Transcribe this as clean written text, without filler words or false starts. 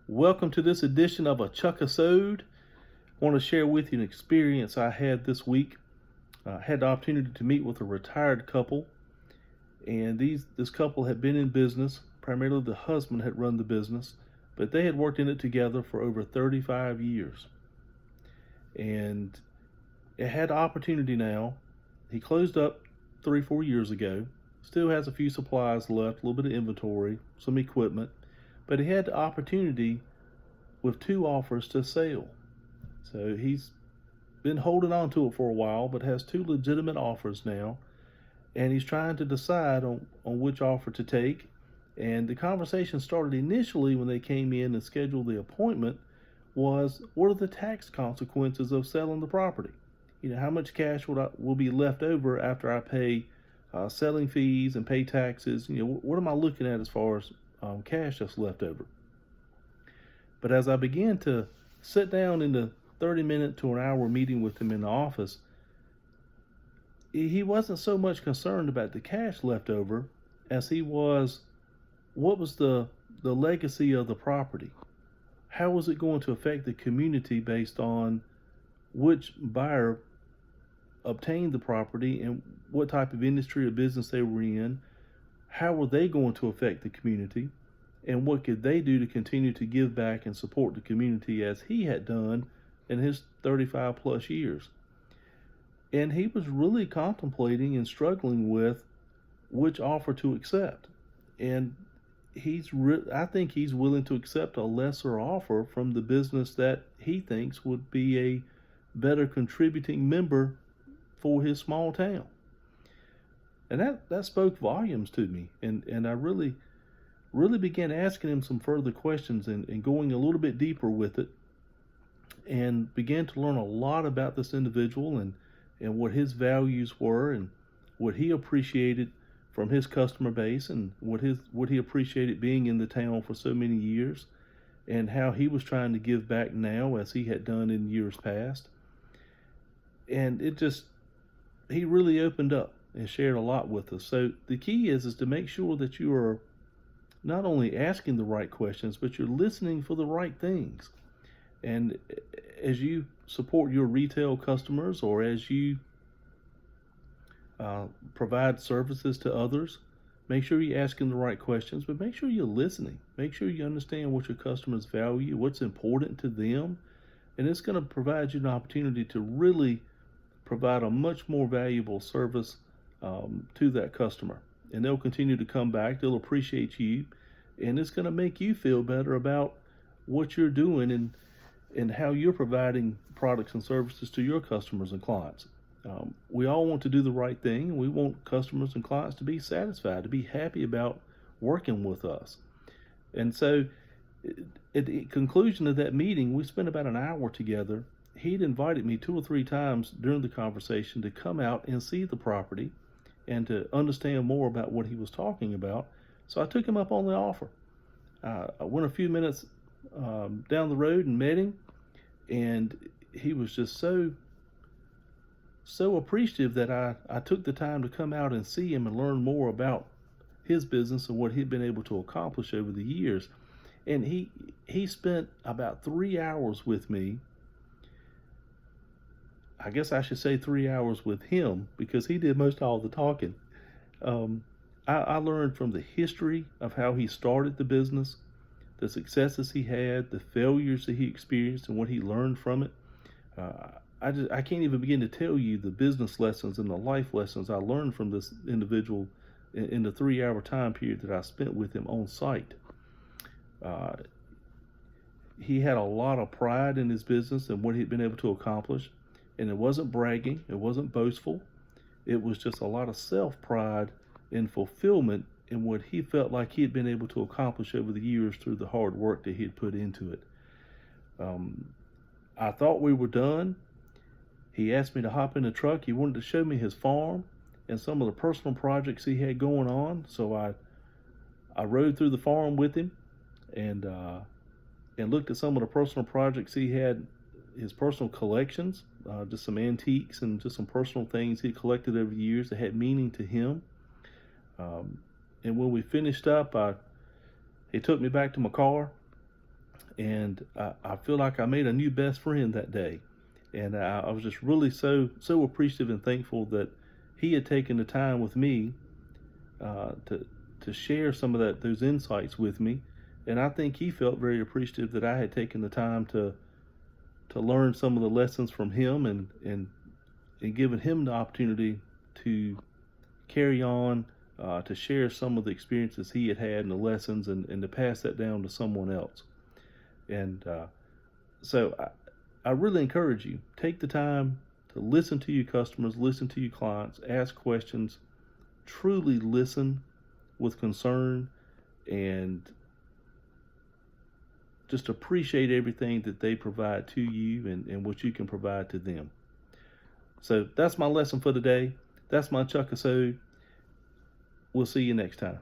Welcome to this edition of a Chuckisode. I want to share with you an experience I had this week. I had the opportunity to meet with a retired couple, and this couple had been in business. Primarily, the husband had run the business, but they had worked in it together for over 35 years. And it had the opportunity now. He closed up 3-4 years ago. Still has a few supplies left, a little bit of inventory, some equipment, but he had the opportunity with 2 offers to sell. So he's been holding on to it for a while, but has 2 legitimate offers now, and he's trying to decide on which offer to take. And the conversation started initially when they came in and scheduled the appointment was, what are the tax consequences of selling the property? How much cash will be left over after I pay selling fees and pay taxes? What am I looking at as far as cash that's left over? But as I began to sit down in the 30-minute to an hour meeting with him in the office, he wasn't so much concerned about the cash left over as he was, what was the legacy of the property? How was it going to affect the community based on which buyer obtained the property and what type of industry or business they were in? How were they going to affect the community? And what could they do to continue to give back and support the community as he had done in his 35 plus years? And he was really contemplating and struggling with which offer to accept. And I think he's willing to accept a lesser offer from the business that he thinks would be a better contributing member for his small town. And that spoke volumes to me. And I really began asking him some further questions and going a little bit deeper with it, and began to learn a lot about this individual and what his values were and what he appreciated from his customer base and what he appreciated being in the town for so many years, and how he was trying to give back now as he had done in years past. And he really opened up and shared a lot with us. So the key is to make sure that you are not only asking the right questions, but you're listening for the right things. And as you support your retail customers, or as you provide services to others, make sure you're asking the right questions, but make sure you're listening. Make sure you understand what your customers value, what's important to them, and it's going to provide you an opportunity to really provide a much more valuable service to that customer. And they'll continue to come back, they'll appreciate you, and it's going to make you feel better about what you're doing and how you're providing products and services to your customers and clients. We all want to do the right thing, and we want customers and clients to be satisfied, to be happy about working with us. And so at the conclusion of that meeting, we spent about an hour together. He'd invited me 2 or 3 times during the conversation to come out and see the property and to understand more about what he was talking about. So I took him up on the offer. I went a few minutes down the road and met him, and he was just so appreciative that I took the time to come out and see him and learn more about his business and what he'd been able to accomplish over the years. And he spent about 3 hours with me. I guess I should say 3 hours with him, because he did most all the talking. I learned from the history of how he started the business, the successes he had, the failures that he experienced, and what he learned from it. I can't even begin to tell you the business lessons and the life lessons I learned from this individual in the 3-hour time period that I spent with him on site. He had a lot of pride in his business and what he'd been able to accomplish. And it wasn't bragging, it wasn't boastful. It was just a lot of self-pride and fulfillment in what he felt like he had been able to accomplish over the years through the hard work that he had put into it. I thought we were done. He asked me to hop in the truck. He wanted to show me his farm and some of the personal projects he had going on. So I rode through the farm with him and looked at some of the personal projects he had, his personal collections, just some antiques and just some personal things he collected over the years that had meaning to him. And when we finished up, he took me back to my car, And I feel like I made a new best friend that day. And I was just really so appreciative and thankful that he had taken the time with me to share some of those insights with me. And I think he felt very appreciative that I had taken the time to learn some of the lessons from him, and giving him the opportunity to carry on, to share some of the experiences he had had and the lessons, and to pass that down to someone else. And so I really encourage you, take the time to listen to your customers, listen to your clients, ask questions, truly listen with concern, and just appreciate everything that they provide to you, and what you can provide to them. So that's my lesson for today. That's my Chuckisode. We'll see you next time.